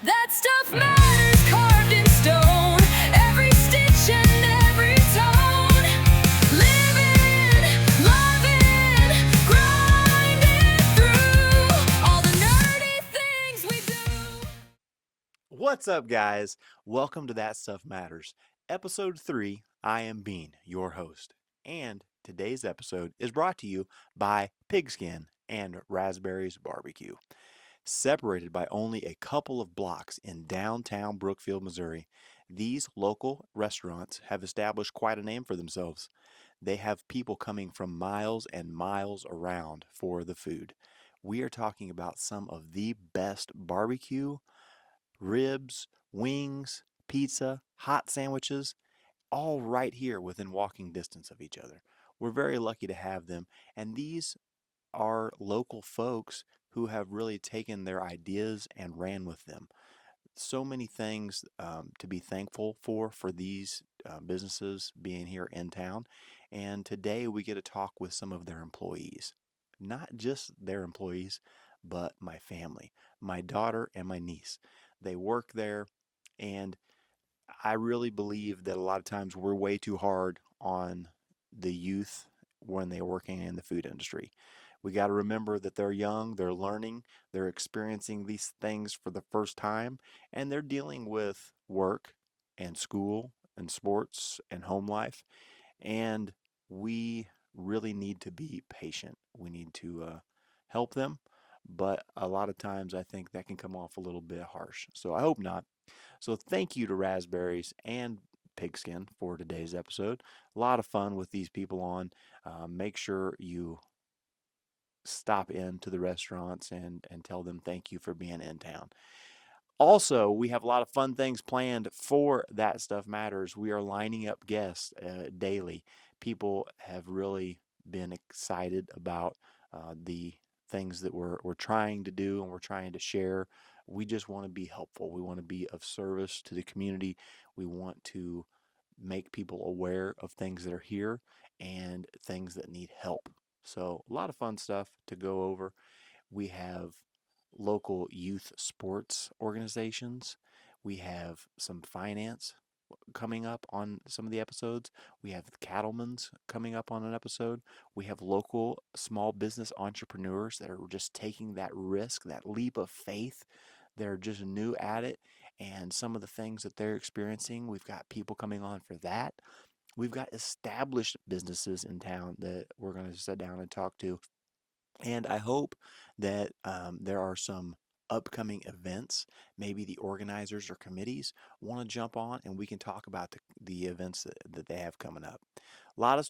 That stuff matters, carved in stone. Every stitch and every tone. Living, loving, grinding through all the nerdy things we do. What's up, guys? Welcome to That Stuff Matters, Episode 3. I am Bean, your host. And today's episode is brought to you by Pigskin and Raspberries Barbecue. Separated by only a couple of blocks in downtown Brookfield, Missouri, these local restaurants have established quite a name for themselves. They have people coming from miles and miles around for the food. We are talking about some of the best barbecue, ribs, wings, pizza, hot sandwiches, all right here within walking distance of each other. We're very lucky to have them, and these are local folks who have really taken their ideas and ran with them. So many things to be thankful for these businesses being here in town. And today we get to talk with some of their employees. Not just their employees, but my family, my daughter and my niece. They work there, and I really believe that a lot of times we're way too hard on the youth when they're working in the food industry. We got to remember that they're young, they're learning, they're experiencing these things for the first time, and they're dealing with work and school and sports and home life. And we really need to be patient. We need to help them. But a lot of times I think that can come off a little bit harsh. So I hope not. So thank you to Raspberries and Pigskin for today's episode. A lot of fun with these people on. Make sure you stop in to the restaurants and tell them thank you for being in town. Also, we have a lot of fun things planned for That Stuff Matters. We are lining up guests daily. People have really been excited about the things that we're trying to do and we're trying to share. We just want to be helpful. We want to be of service to the community. We want to make people aware of things that are here and things that need help. So, a lot of fun stuff to go over. We have local youth sports organizations. We have some finance coming up on some of the episodes. We have cattlemen's coming up on an episode. We have local small business entrepreneurs that are just taking that risk, that leap of faith. They're just new at it. And some of the things that they're experiencing, we've got people coming on for that. We've got established businesses in town that we're going to sit down and talk to, and I hope that there are some upcoming events. Maybe the organizers or committees want to jump on and we can talk about the events that they have coming up. A lot of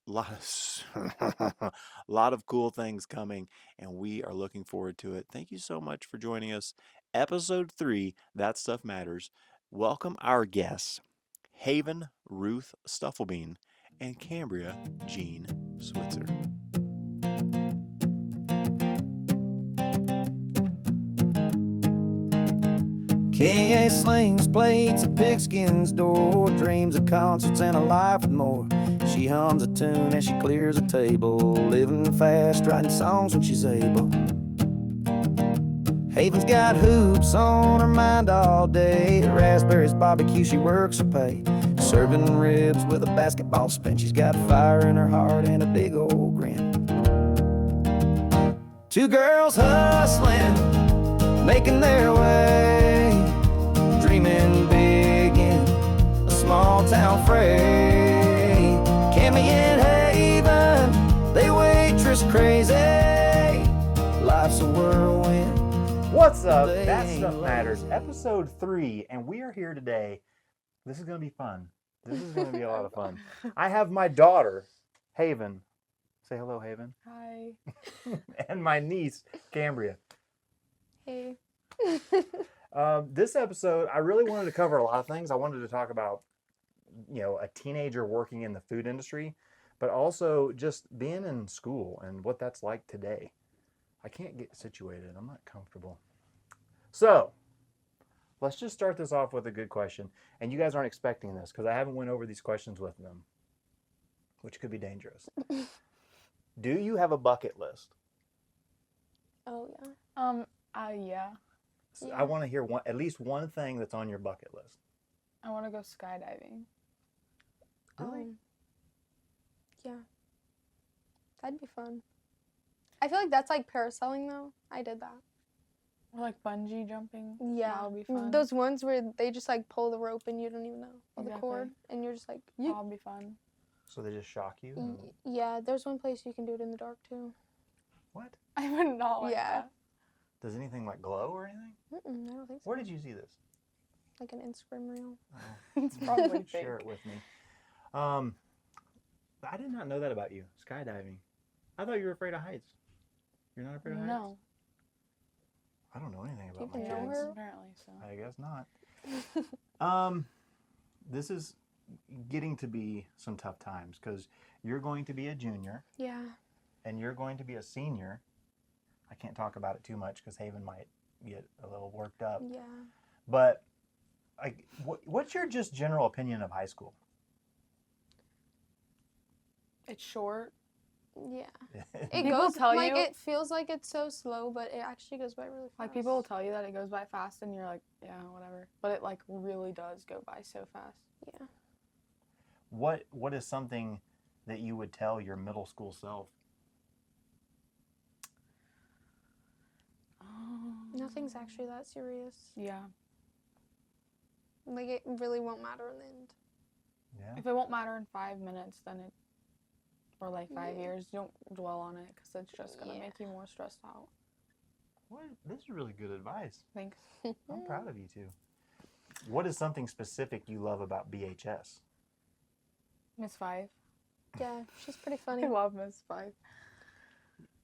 lot of, lot of cool things coming, and we are looking forward to it. Thank you so much for joining us. Episode 3, That Stuff Matters. Welcome our guests, Haven Ruth Stufflebean and Cambria Jean Switzer. K.A. slings plates at Pigskin's door, dreams of concerts and a life with more. She hums a tune as she clears a table, living fast, writing songs when she's able. Haven's got hoops on her mind all day. At Raspberries Barbecue she works her pay, serving ribs with a basketball spin. She's got fire in her heart and a big old grin. Two girls hustling, making their way, dreaming big in a small town fray. Cammy and Haven, they waitress crazy. Life's a whirlwind. What's up? That Stuff Matters, episode 3, and we are here today. This is going to be fun. This is going to be a lot of fun. I have my daughter, Haven. Say hello, Haven. Hi. And my niece, Cambria. Hey. This episode, I really wanted to cover a lot of things. I wanted to talk about, a teenager working in the food industry, but also just being in school and what that's like today. I can't get situated. I'm not comfortable. So, let's just start this off with a good question. And you guys aren't expecting this because I haven't went over these questions with them, which could be dangerous. Do you have a bucket list? Oh yeah. Yeah. So Yeah. I want to hear at least one thing that's on your bucket list. I want to go skydiving. Really? Yeah. That'd be fun. I feel like that's like parasailing though. I did that. Or like bungee jumping. Yeah. That would be fun. Those ones where they just like pull the rope and you don't even know. Or the Exactly. cord. And you're just like, That would be fun. So they just shock you? and- Yeah, there's one place you can do it in the dark too. What? I would not like Yeah. that. Does anything like glow or anything? I don't think so. Where did you see this? Like an Instagram reel. It's probably fake. Share it with me. I did not know that about you, skydiving. I thought you were afraid of heights. You're not afraid of heights? No. I don't know anything about You my can know kids. her? Apparently so. I guess not. This is getting to be some tough times because you're going to be a junior Yeah. and you're going to be a senior. I can't talk about it too much because Haven might get a little worked up. Yeah. But what's your just general opinion of high school? It's short. Yeah. It People goes tell like you- it feels like it's so slow, but it actually goes by really fast. Like people will tell you that it goes by fast and you're like, yeah, whatever. But it like really does go by so fast. Yeah. What is something that you would tell your middle school self? Nothing's actually that serious. Yeah. Like it really won't matter in the end. Yeah. If it won't matter in 5 minutes, then it, or like 5 Yeah. years, don't dwell on it because it's just going to Yeah. make you more stressed out. This is really good advice. Thanks. I'm proud of you too. What is something specific you love about BHS? Miss Five. Yeah, she's pretty I funny. love Miss Five.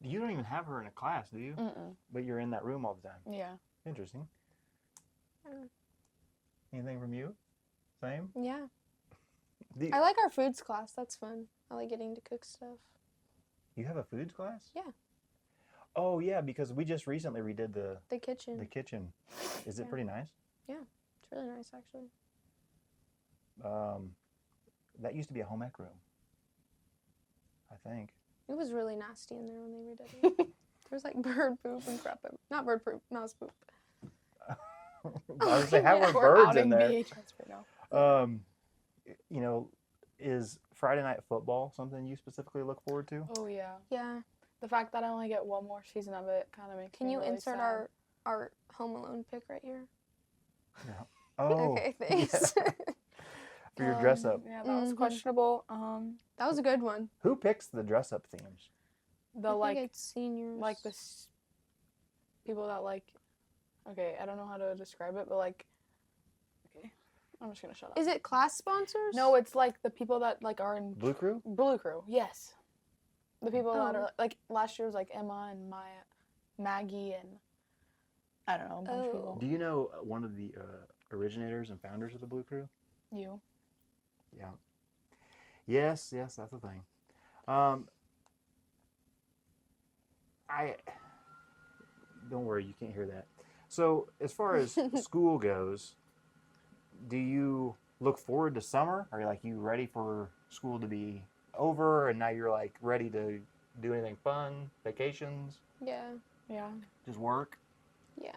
You don't even have her in a class, do you? Mm-mm. But you're in that room all the time. Yeah. Interesting. Mm. Anything from you? Same? Yeah. Do you, I like our foods class. That's fun. I like getting to cook stuff. you have a foods class? Yeah. Oh yeah, because we just recently redid The kitchen. the kitchen. Is it Yeah. pretty nice? It's really nice actually. That used to be a home ec room. I think. It was really nasty in there when they redid it. There was like bird poop and crap. Not bird poop, mouse poop. I was say, how Yeah. were We're birds outing in there? BHS right now. You know, is Friday night football something you specifically look forward to? Oh yeah. Yeah. The fact that I only get one more season of it kind of makes Can me you really insert sad. our Home Alone pic right here? Oh, Okay, thanks. for your dress up. Yeah, that was Mhm. questionable. That was a good one. Who picks the dress up themes? The I think like it's seniors. like this people that like. Okay, I don't know how to describe it, but like. Okay, I'm just gonna shut up. Is it class sponsors? No, it's like the people that like are in Blue Crew? Blue Crew. Yes, the people that Oh. are like last year was like Emma and Maya, Maggie and I don't know a bunch of people. Do you know one of the originators and founders of the Blue Crew? You. Yeah. Yes, that's the thing. I don't worry, you can't hear that. So, as far as school goes, do you look forward to summer? Are you like you ready for school to be over and now you're like ready to do anything fun, vacations, Yeah. Yeah. just work? Yeah.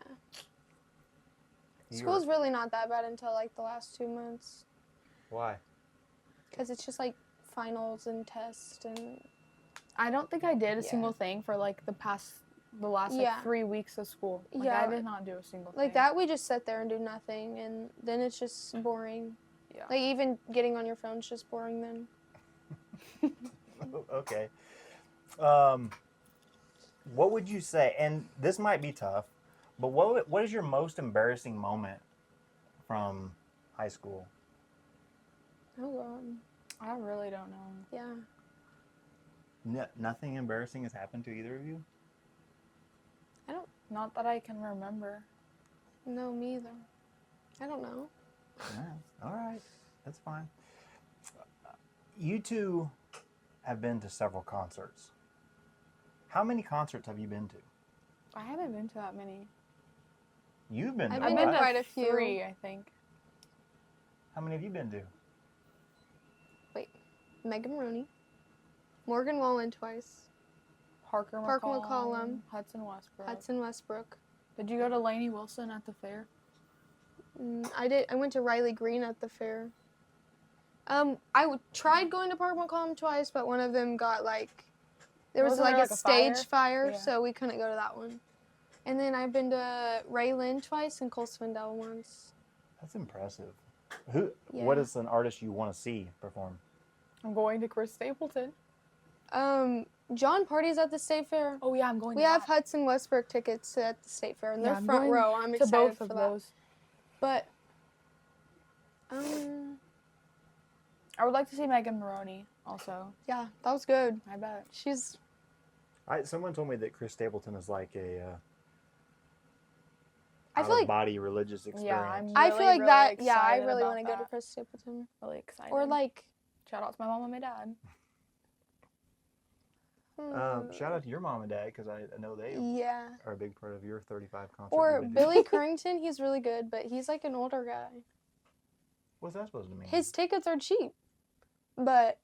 You're- School's really not that bad until like the last 2 months. Why? Because it's just like finals and tests and I don't think I did a Yeah. single thing for like the last like Yeah. 3 weeks of school. Like Yeah. I did not do a single thing. like that. We just sit there and do nothing, and then it's just boring. Yeah. Like even getting on your phone's just boring then. Okay. What would you say? And this might be tough, but what is your most embarrassing moment from high school? Oh god. I really don't know. Yeah. Nothing embarrassing has happened to either of you? Not that I can remember. No, me either. I don't know. All right. That's fine. You two have been to several concerts. How many concerts have you been to? I haven't been to that many. You've been to I've a been lot. to quite a few. 3, I think. How many have you been to? Megan Rooney. Morgan Wallen twice. Parker Parker McCollum, McCollum. Hudson Westbrook. Hudson Westbrook. Did you go to Lainey Wilson at the fair? I did. I went to Riley Green at the fair. Tried going to Park McCollum twice, but one of them got there was Wasn't like there, a like, a stage fire, Yeah. so we couldn't go to that one. And then I've been to Ray Lynn twice and Cole Swindell once. That's impressive. What Yeah. is an artist you want to see perform? I'm going to Chris Stapleton. John Party's at the State Fair. Oh yeah, I'm going We to have that. Hudson Westbrook tickets at the State Fair, and Yeah, they're I'm front going row. I'm to excited both for of that. those. But, I would like to see Megan Maroney also. yeah, that was good. I bet. She's Someone told me that Chris Stapleton is like a I feel like body religious experience. Yeah, I'm I feel really, like really that. Yeah, I excited really about want to go to that. Chris Stapleton, Really excited. or like. Shout out to my mom and my dad. Shout out to your mom and dad because I know they Yeah. are a big part of your 35 concert. Or you would do. Billy Currington, he's really good, but he's like an older guy. What's that supposed to mean? His tickets are cheap, but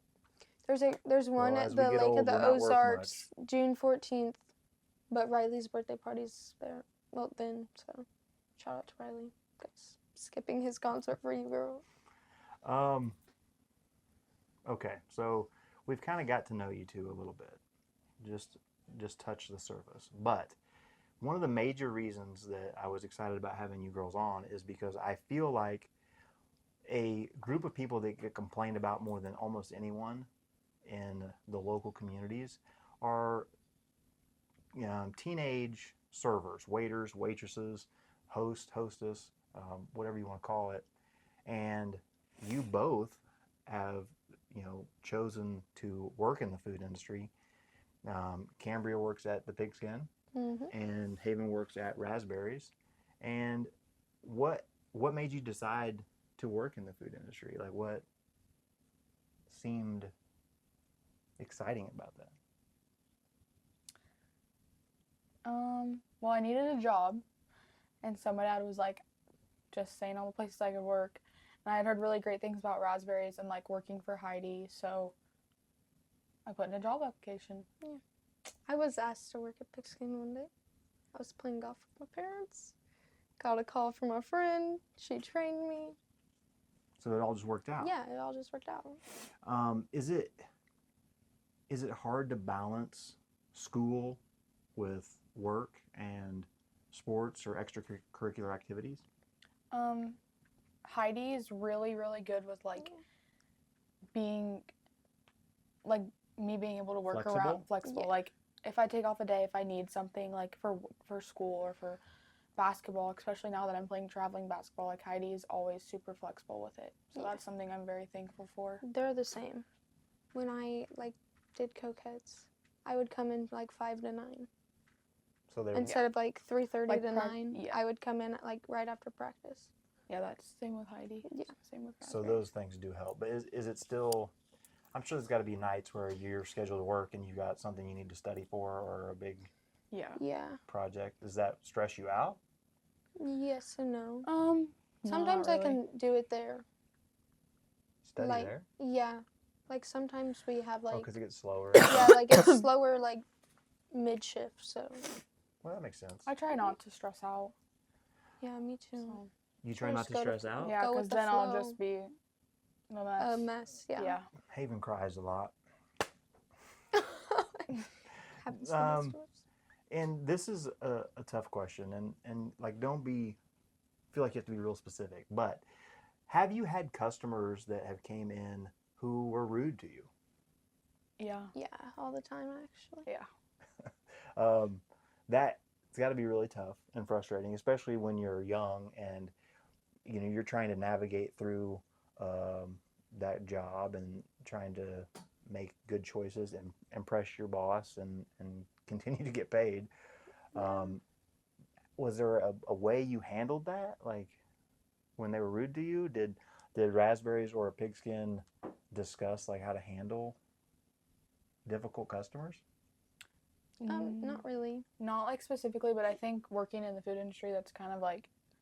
there's one Well, at as the we get Lake old, of the we're not worth Ozarks, June 14th. But Riley's birthday party's there. Well, then, so shout out to Riley. Guys, skipping his concert for you, girl. Okay, so we've kind of got to know you two a little bit. Just touch the surface. But one of the major reasons that I was excited about having you girls on is because I feel like a group of people that get complained about more than almost anyone in the local communities are teenage servers, waiters, waitresses, host, hostess, whatever you want to call it. And you both have, chosen to work in the food industry. Cambria works at the Pigskin, and Haven works at Raspberries. And what made you decide to work in the food industry? Like, what seemed exciting about that? Well, I needed a job, and so my dad was like, just saying all the places I could work, and I had heard really great things about Raspberries and like working for Heidi, so I put in a job application. Yeah. I was asked to work at Pigskin one day. I was playing golf with my parents. Got a call from a friend. She trained me. So it all just worked out. Yeah, it all just worked out. Is it hard to balance school with work and sports or extracurricular activities? Heidi is really, really good with like being, like me being able to work around flexible. Yeah. Like if I take off a day, if I need something like for school or for basketball, especially now that I'm playing traveling basketball, like Heidi is always super flexible with it. So Yeah. that's something I'm very thankful for. They're the same. When I did coquettes, I would come in 5 to 9 So they instead of 3:30 Like to 9. yeah. I would come in right after practice. Yeah, that's same with Heidi. Yeah. Same with so Raspberry. those things do help. But is it still? I'm sure there's got to be nights where you're scheduled to work and you got something you need to study for or a big Yeah. Yeah. project. Does that stress you out? Yes and no. Not Sometimes I really. can do it there. Study Like- there? Yeah. Sometimes we have Oh, because it gets slower. yeah, it's slower mid shift, so Well, that makes sense. I try not to stress out. yeah, me too. So. You try Or not just to go to- stress out? Yeah, Go with because the then I'll flow. just be a mess. A mess, yeah. Yeah. Haven cries a lot. Happens to most of us. And this is a tough question, and don't feel like you have to be real specific, but have you had customers that have came in who were rude to you? Yeah. Yeah, all the time actually. Yeah. That's got to be really tough and frustrating, especially when you're young and you're trying to navigate through that job and trying to make good choices and impress your boss and continue to get paid. Was there a way you handled that? Like when they were rude to you, did Raspberries or a Pigskin discuss how to handle difficult customers? Not really. Not specifically, but I think working in the food industry, that's kind of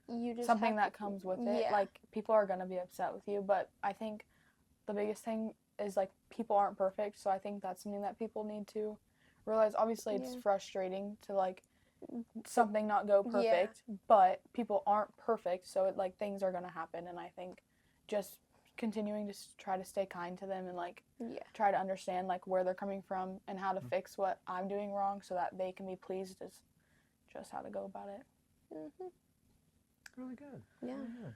You just something have that comes with it. Yeah. People are gonna be upset with you, but I think the biggest thing is people aren't perfect, so I think that's something that people need to realize. Obviously, it's Yeah. frustrating to something not go Yeah. perfect, but people aren't perfect, so it like things are gonna happen. And I think just continuing to try to stay kind to them and like Yeah. try to understand like where they're coming from and how to fix what I'm doing wrong so that they can be pleased is just how to go about it. Hmm. Really good. Yeah. Really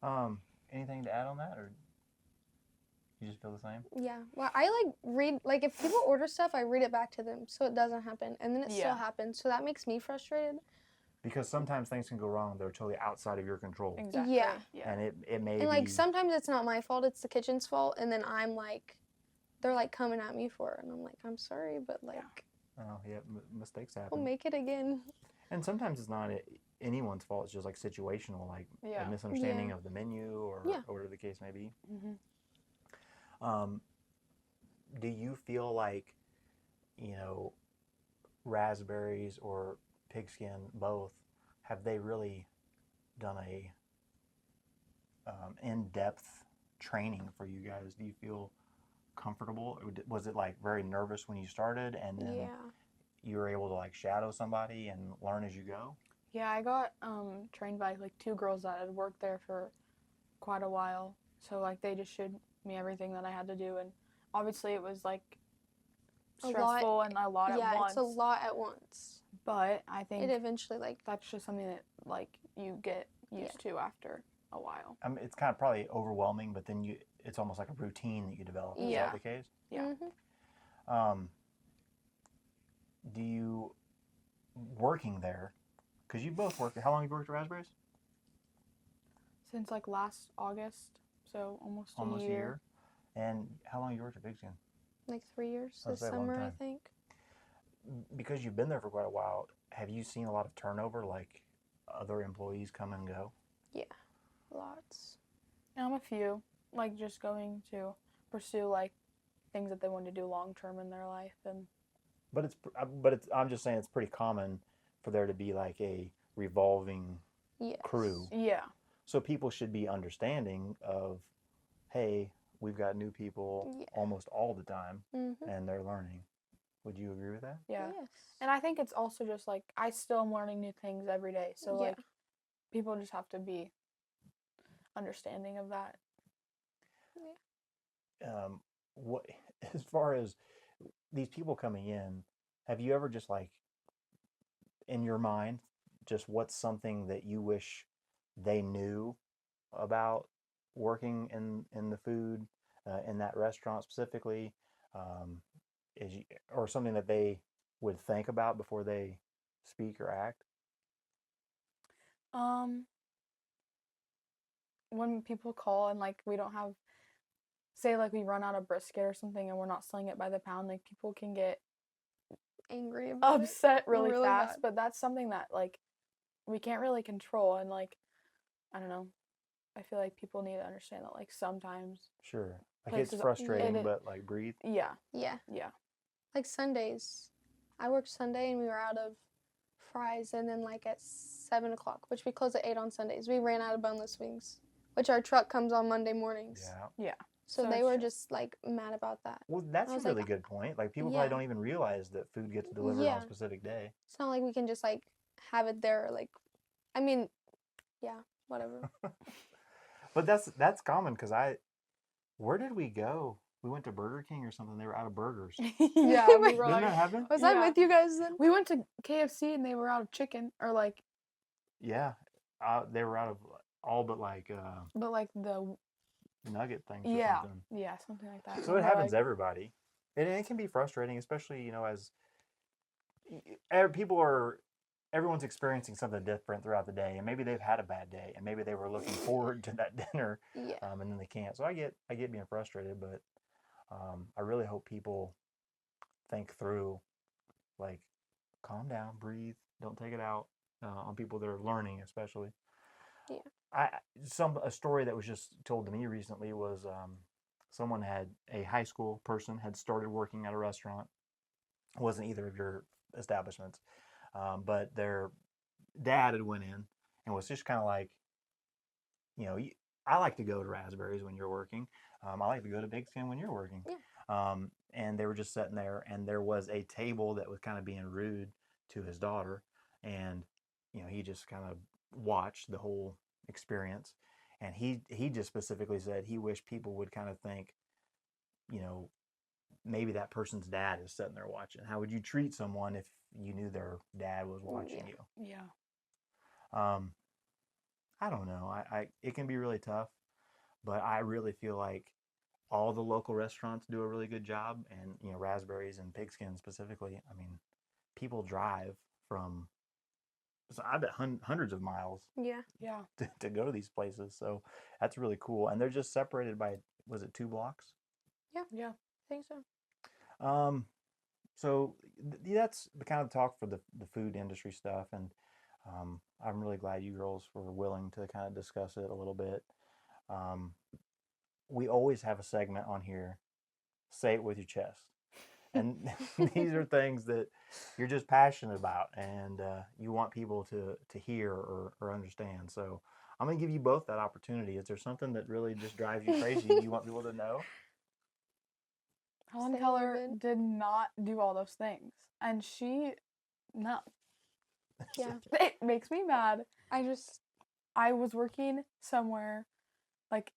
good. Anything to add on that, or you just feel the same? Yeah. Well, I like read, like, if people order stuff, I read it back to them so it doesn't happen. And then it still Yeah. happens. So that makes me frustrated. Because sometimes things can go wrong that are totally outside of your control. Exactly. Yeah. Yeah. And it may And, like, be. sometimes it's not my fault, it's the kitchen's fault. And then I'm like, they're like coming at me for it. And I'm like, I'm sorry, but like, Oh, yeah, mistakes happen. we'll make it again. And sometimes it's not anyone's fault. It's just like situational, like Yeah. a misunderstanding Yeah. of the menu or Yeah. whatever the case may be. Mhm. Do you feel like, you know, raspberries or pigskin, both, have they really done a in-depth training for you guys? Do you feel comfortable? Was it like very nervous when you started, and then Yeah. you were able to like shadow somebody and learn as you go? Yeah, I got trained by like two girls that had worked there for quite a while. So like they just showed me everything that I had to do, and obviously it was like A lot. stressful and a lot at Yeah, once. it's a lot at once. But I think It eventually, like, that's just something that like you get used to after a while. I mean, it's kind of probably overwhelming, but then it's almost like a routine that you develop. Is Yeah. that the case? Yeah. mhm. Do you, working there, because you both worked, how long have you worked at Raspberries? Since like last August, so almost a Almost a year. year. And how long you worked at Pigskin? Like 3 years I'd this say a long summer, I time. think. Because you've been there for quite a while, have you seen a lot of turnover, like other employees come and go? Lots. A few, like just going to pursue like things that they want to do long term in their life, and But I'm just saying it's pretty common for there to be like a revolving Yes. crew. yeah, So people should be understanding of, hey, we've got new people Yeah. almost all the time, Mm-hmm. and they're learning. Would you agree with that? yeah. Yes. And I think it's also just like I still am learning new things every day, so Yeah. like people just have to be understanding of that. What, as far as these people coming in, have you ever just like in your mind, just what's something that you wish they knew about working in the food in that restaurant specifically, um, is you, or something that they would think about before they speak or act? When people call and like we don't have, say like we run out of brisket or something and we're not selling it by the pound, like people can get Angry about upset really, Really fast. bad. But that's something that like we can't really control, and like I don't know. I feel like people need to understand that like sometimes Sure. Like it's places- frustrating, it- but like breathe. yeah, it. Yeah. yeah. Like Sundays. I worked Sunday and we were out of fries, and then like at 7 o'clock, which we close at 8 on Sundays, we ran out of boneless wings, which our truck comes on Monday mornings. Yeah. So So they it's were just- just like mad about that. Well, that's I a was really like, good point. Like people yeah. probably don't even realize that food gets delivered on Yeah. a specific day. It's not like we can just like have it there. Like, I mean, yeah, whatever. But that's common because where did we go? We went to Burger King or something. They were out of burgers. yeah, we were Didn't like, that happen? Was I Yeah. with you guys then? we went to KFC and they were out of chicken, or like, Yeah, they were out of all but like but like the nugget things yeah, or something. yeah, something like that. So And it we're happens like, to everybody, and it can be frustrating, especially as everyone's experiencing something different throughout the day, and maybe they've had a bad day, and maybe they were looking forward to that dinner, Yeah. and then they can't. So I get being frustrated, but I really hope people think through, like, calm down, breathe, don't take it out on people that are learning, especially. Yeah. A story that was just told to me recently was someone a high school person had started working at a restaurant. It wasn't either of your establishments, but their dad had went in and was just kind of like, I like to go to Raspberries when you're working. I like to go to Big Skin when you're working. Yeah. And they were just sitting there, and there was a table that was kind of being rude to his daughter. and he just kind of watched the whole experience, and he just specifically said he wished people would kind of think, you know, maybe that person's dad is sitting there watching. How would you treat someone if you knew their dad was watching you? Yeah. Um, I don't know. I it can be really tough, but I really feel like all the local restaurants do a really good job, and Raspberries and Pigskin specifically. I mean, people drive from, so I bet hundreds of miles Yeah. Yeah. to go to these places. So that's really cool, and they're just separated by, was it 2 blocks? Yeah. I think so. Um, so that's the kind of talk for the food industry stuff, and I'm really glad you girls were willing to kind of discuss it a little bit. Um, we always have a segment on here, say it with your chest, and these are things that you're just passionate about, and you want people to hear or understand. So I'm gonna give you both that opportunity. Is there something that really just drives you crazy you want people to know? Helen Say Keller it. did not do all those things. And no. Yeah. It makes me mad. I was working somewhere, like,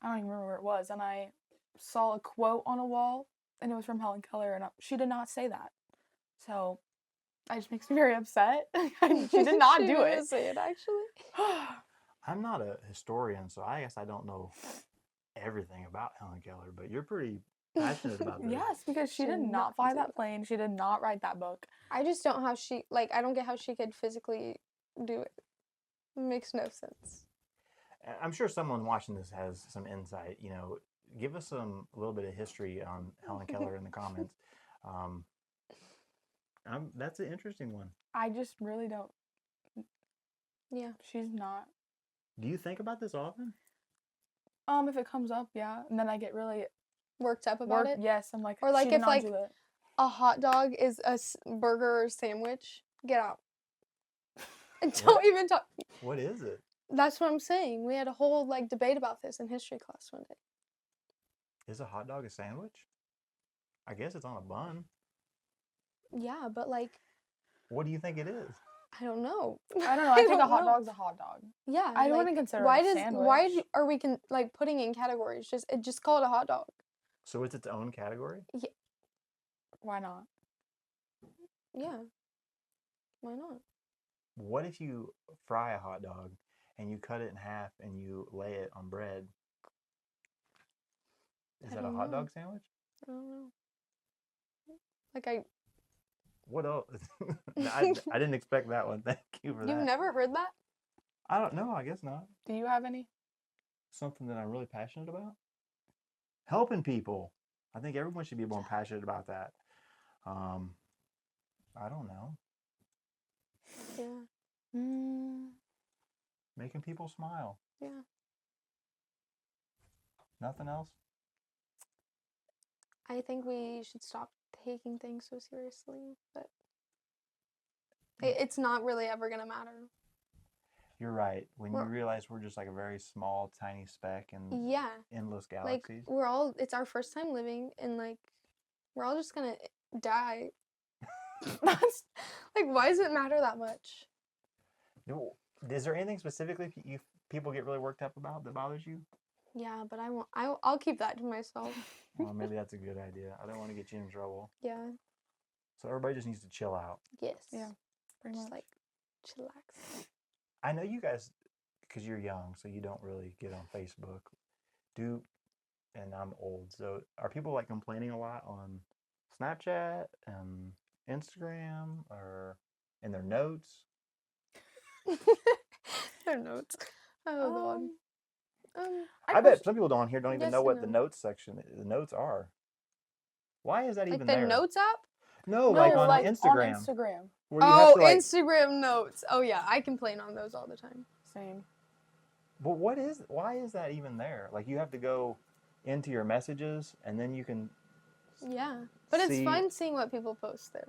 I don't even remember where it was, and I saw a quote on a wall, and it was from Helen Keller, and she did not say that. So, it just makes me very upset. She did not She do didn't it. say it actually. I'm not a historian, so I guess I don't know everything about Helen Keller, but you're pretty passionate about this. Yes, because she She did did not not fly do that that. plane. She did not write that book. I just don't how she I don't get how she could physically do it. It makes no sense. I'm sure someone watching this has some insight. Give us a little bit of history on Helen Keller in the comments. Um, that's an interesting one. I just really don't. Yeah. She's not. Do you think about this often? If it comes up, yeah, and then I get really Worked up about it. Yes, I'm like, Or like she did if not like do it. a hot dog is a burger or sandwich, get out. And don't even talk. What is it? That's what I'm saying. We had a whole debate about this in history class one day. Is a hot dog a sandwich? I guess it's on a bun. Yeah, but What do you think it is? I don't know. I don't know. I think a don't hot know. dog's a hot dog. Yeah, I wouldn't consider why it a does sandwich. why are we putting in categories? Just call it a hot dog. So it's its own category? Why not? Yeah. Why not? What if you fry a hot dog and you cut it in half and you lay it on bread? Is that a hot dog sandwich? I don't know. What else? I didn't expect that one. Thank you for that. You've never heard that? I don't know. I guess not. Do you have any? Something that I'm really passionate about? Helping people. I think everyone should be more passionate about that. I don't know. Yeah. Making people smile. Yeah. Nothing else? I think we should stop taking things so seriously, but it's not really ever gonna matter. You're right. When you realize we're just like a very small, tiny speck in endless galaxies. It's our first time living, and we're all just gonna die. Why does it matter that much? Is there anything specifically people get really worked up about that bothers you? Yeah, but I'll keep that to myself. Well, maybe that's a good idea. I don't want to get you in trouble. Yeah. So everybody just needs to chill out. Yes. Yeah. Pretty Just much. chillax. I know you guys, because you're young, so you don't really get on Facebook. And I'm old, so are people complaining a lot on Snapchat and Instagram or in their notes? Their notes. Oh god. I bet some people on here don't even Yes know and what the no. notes are. Why is that even the there? notes app? No, No, on Instagram. On Instagram. Where you have to, Instagram notes. Oh yeah, I complain on those all the time. Same. But why is that even there? You have to go into your messages and then you can. Yeah, but it's fun seeing what people post there.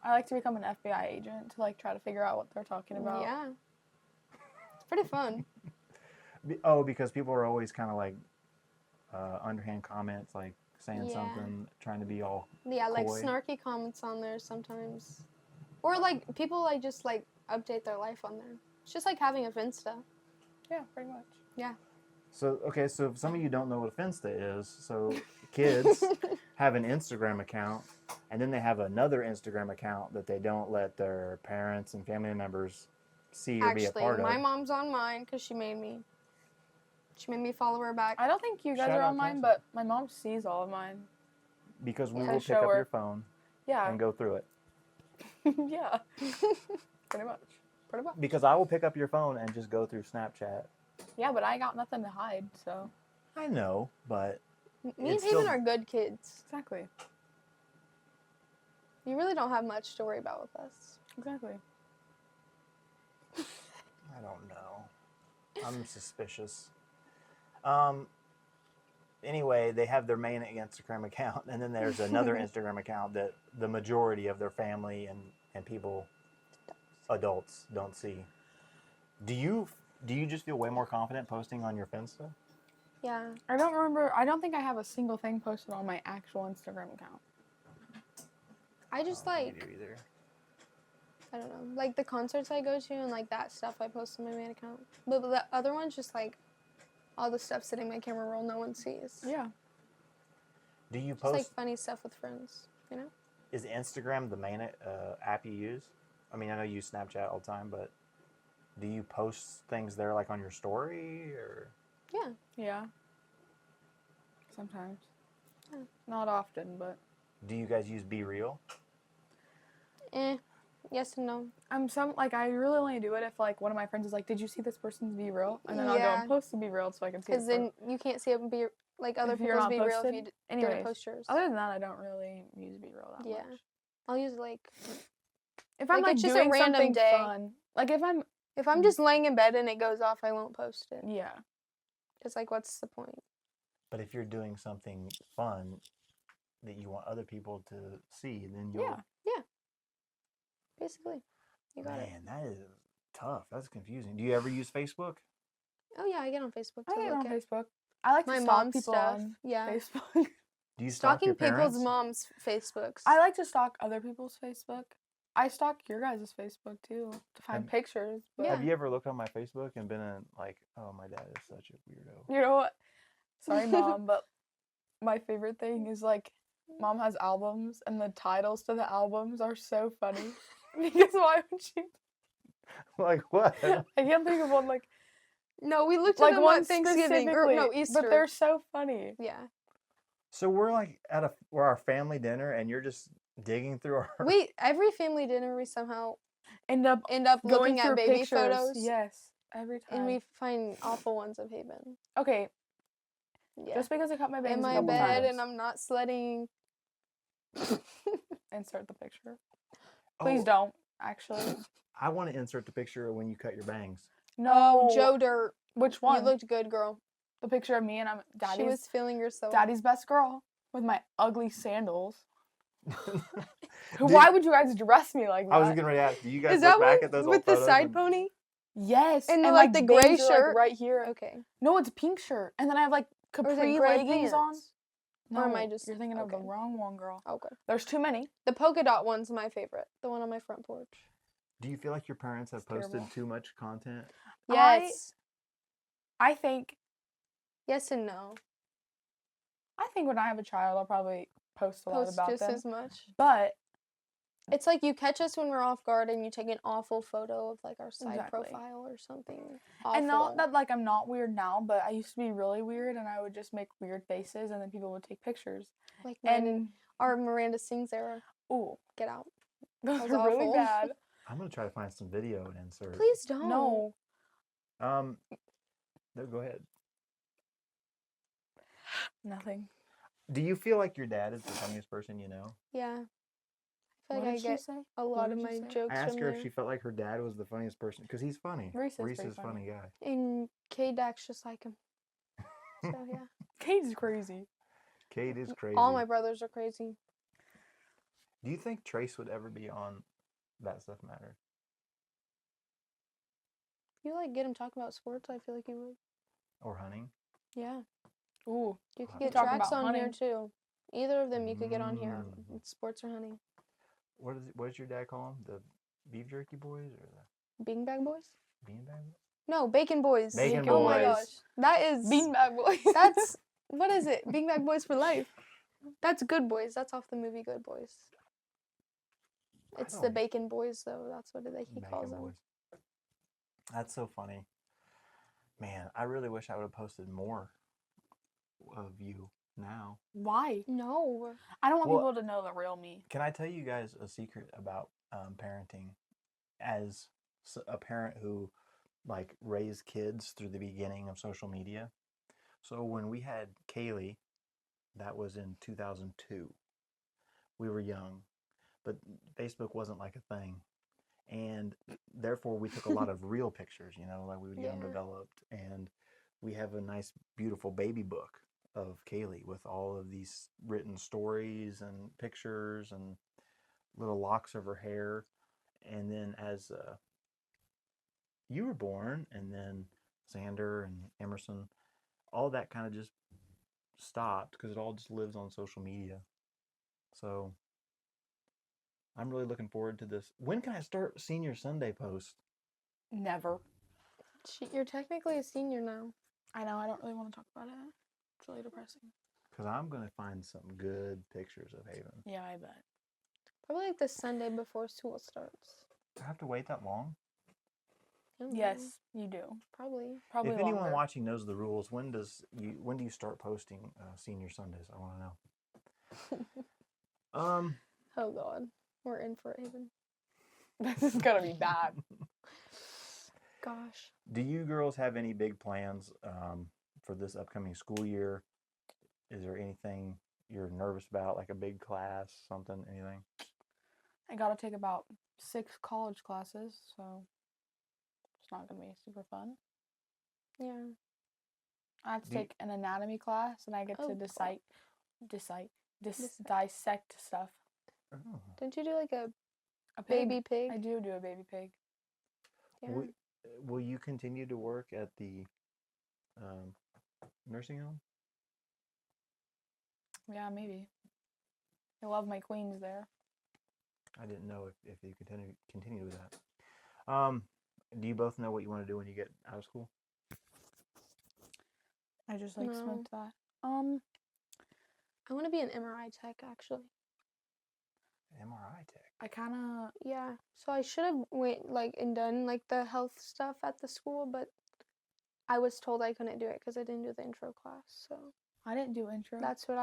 I like to become an FBI agent to try to figure out what they're talking about. Yeah, it's pretty fun. Oh, because people are always kind of underhand comments, saying something, trying to be all Yeah, coy. snarky comments on there sometimes. Or like people like just like update their life on there. It's just like having a Finsta. Yeah, pretty much. So, okay, so if some of you don't know what a Finsta is, so kids have an Instagram account, and then they have another Instagram account that they don't let their parents and family members see or be a Actually, part of. my mom's on mine because she made me. She made me follow her back. I don't think you guys Shout are out on mine, Cassie. but my mom sees all of mine. Because we Yeah. will To pick show up her. your phone Yeah. and go through it. Yeah. Pretty much. Pretty much. Because I will pick up your phone and just go through Snapchat. Yeah, but I got nothing to hide, so. I know, but Me and It's Haven still- are good kids. Exactly. You really don't have much to worry about with us. Exactly. I don't know. I'm suspicious. Anyway, they have their main Instagram account, and then there's another Instagram account that the majority of their family and people, adults, don't see. Do you just feel way more confident posting on your Finsta? Yeah. I don't think I have a single thing posted on my actual Instagram account. I just Me like, neither either. I don't know, like the concerts I go to and like that stuff I post on my main account. But the other one's just like all the stuff sitting in my camera roll no one sees. Yeah. Do you Just post? like funny stuff with friends, you know? Is Instagram the main app you use? I mean, I know you use Snapchat all the time, but do you post things there like on your story or? Yeah. Yeah. Sometimes. Yeah. Not often, but Do you guys use Be Real? Yes and no. I really only do it if like one of my friends is like, "Did you see this person's Be Real?" And then I'll go Yeah. and post the Be Real so I can see it. Because then you can't see it and be like other If you're people's not Be Real if posted? you didn't Anyways, post yours. other than that, I don't really use Be Real that Yeah. much. I'll use like If I'm Like, like it's just a doing random something day. fun, like if I'm if I'm just laying in bed and it goes off, I won't post it. yeah, Because like, what's the point? But if you're doing something fun that you want other people to see, then you'll. yeah. Basically, you got it. Man, that is tough. That's confusing. Do you ever use Facebook? Oh yeah, I get on Facebook to I get look on at Facebook. I like my to stalk mom's people stuff. on Yeah, Facebook. Do you stalk stalking your parents? people's moms' Facebooks. I like to stalk other people's Facebook. I stalk your guys' Facebook too to find Have- pictures. But Yeah. Have you ever looked on my Facebook and been in like, oh, my dad is such a weirdo? you know what? Sorry, Mom, but my favorite thing is like, Mom has albums and the titles to the albums are so funny. Because why would she? Like what? I can't think of one like No, we looked at like them one on Thanksgiving or no specifically, Easter. but they're so funny. Yeah, So we're like we're our family dinner, and you're just digging through our. every family dinner we somehow End up end up going looking through at baby pictures. photos. Yes, every time. And we find awful ones of Haven. Okay, Yeah. just because I cut my bangs in a my couple bed times. and I'm not sledding. Insert the picture. Please Oh, don't. Actually, I want to insert the picture of when you cut your bangs. no. Joe Dirt, Which one? you looked good, girl. The picture of me and I'm She daddy's was feeling yourself. daddy's best girl with my ugly sandals. Did- Why would you guys dress me like that? I was getting ready to ask. Do you guys Is that look back one at those with old the photos side and- pony? Yes, And, and like, the gray bangs are, like, shirt? right here. Okay. No, it's a pink shirt, and then I have like Or is it capri gray leggings on. pants? No, Or am I just- You're thinking of the okay. wrong one, girl. Okay. There's too many. The polka dot one's my favorite. The one on my front porch. Do you feel like your parents have It's posted terrible. too much content? Yes. I think Yes and no. when I have a child, I'll probably post a lot Post about just them. as much. But It's like you catch us when we're off guard and you take an awful photo of like our side Exactly. profile or something. Awful. and not that like I'm not weird now, but I used to be really weird, and I would just make weird faces, and then people would take pictures. like Miranda, And our Miranda Sings era. ooh, Get out. those was are really awful. bad. I'm gonna try to find some video and insert. Please don't. No, No, go ahead. nothing. Do you feel like your dad is the funniest person you know? Yeah. I What feel like did I she get say? a What lot did of you my say? jokes I asked from her there. if she felt like her dad was the funniest person because he's funny. Reese is Reese pretty is a funny guy. And K-Dax just like him. So yeah. Kate's crazy. Kate is crazy. All my brothers are crazy. Do you think Trace would ever be on That Stuff Matters? If you like get him talking about sports, I feel like you would. Or hunting? Yeah. Ooh, You could Talk get talking tracks about on here hunting. too. Either of them you could get on here. Mm. Sports or hunting. What does your dad call him? beef jerky boys or the Bean Bag Boys? beanbag? No, Bacon Boys. Bacon Oh my Boys. gosh. That is Beanbag Boys. That's what is it? Bean Bag Boys for life. That's Good Boys. That's off the movie Good Boys. It's the don't- Bacon Boys though. That's what he calls Bacon them. Boys. That's so funny. Man, I really wish I would have posted more of you now. Why? No. I don't want Well- people to know the real me. Can I tell you guys a secret about parenting? As a parent who like raised kids through the beginning of social media. So when we had Kaylee, that was in 2002. We were young, but Facebook wasn't like a thing. And therefore we took a lot of real pictures, you know, like we would get them Yeah. developed. And we have a nice, beautiful baby book of Kaylee with all of these written stories and pictures and little locks of her hair. And then as you were born, and then Xander and Emerson, all that kind of just stopped because it all just lives on social media. So I'm really looking forward to this. When can I start Senior Sunday post? Never. You're technically a senior now. I know. I don't really want to talk about it. It's really depressing. Because I'm going to find some good pictures of Haven. Yeah, I bet. Probably like the Sunday before school starts. Do I have to wait that long? I don't know. Yes, you do. Probably. Probably If anyone longer. watching knows the rules, when do you start posting Senior Sundays? I want to know. Oh God. We're in for it, Haven. This is gonna be bad. Gosh. Do you girls have any big plans for this upcoming school year? Is there anything you're nervous about, like a big class, something, anything? I gotta take about 6 college classes, so it's not gonna be super fun. Yeah. I have to Do you- take an anatomy class, and I get Oh, to God. dissect stuff. Oh. Don't you do like a A pig. baby pig? I do a baby pig. Yeah. Will you continue to work at the nursing home? Yeah, maybe. I love my queens there. I didn't know if you continue with that. Do you both know what you want to do when you get out of school? I just like No. smoked that. I want to be an MRI tech actually. MRI tech. I kind of Yeah. So I should have went like and done like the health stuff at the school, but I was told I couldn't do it because I didn't do the intro class. So I didn't do intro. that's what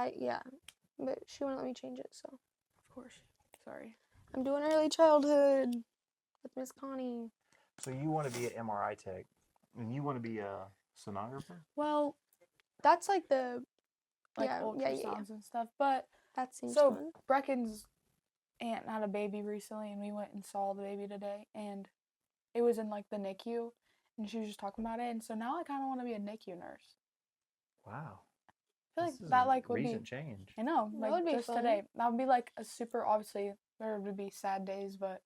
but she wouldn't let me change it. So Of course. Sorry. I'm doing early childhood with Miss Connie. So you want to be an MRI tech, and you want to be a sonographer? Well, That's like the like Yeah, ultrasounds and stuff, but that seems so fun. Brecken's aunt had a baby recently, and we went and saw the baby today, and it was in like the NICU, and she was just talking about it, and so now I kind of want to be a NICU nurse. Wow. I feel This like is that a like would be. recent change. I know, That like would be just fun. today. That would be like a super. Obviously, there would be sad days, but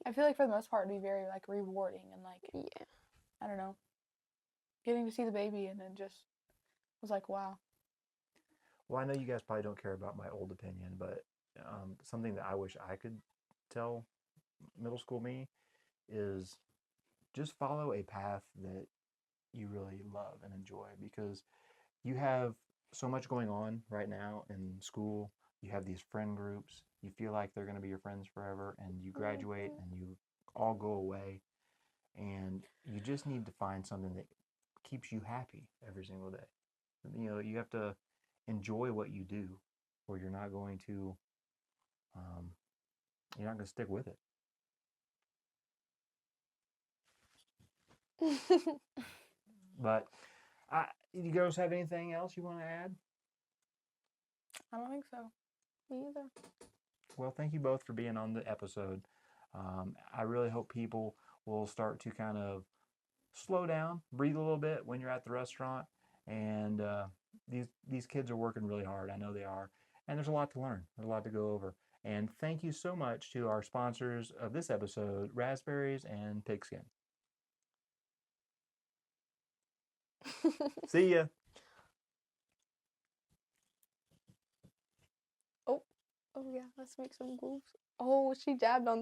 I feel like for the most part, it'd be very like rewarding and like Yeah. I don't know, getting to see the baby, and it just was like wow. Well, I know you guys probably don't care about my old opinion, but something that I wish I could tell middle school me is just follow a path that you really love and enjoy, because you have so much going on right now in school. You have these friend groups. You feel like they're going to be your friends forever, and you graduate and you all go away, and you just need to find something that keeps you happy every single day. You know, you have to enjoy what you do, or you're not going to stick with it. But you girls have anything else you want to add? I don't think so. Me either. Well, thank you both for being on the episode. I really hope people will start to kind of slow down, breathe a little bit when you're at the restaurant. And these kids are working really hard. I know they are. And there's a lot to learn. There's a lot to go over. And thank you so much to our sponsors of this episode, Raspberries and Pigskin. See ya. Oh yeah, let's make some grooves. Oh, she dabbed on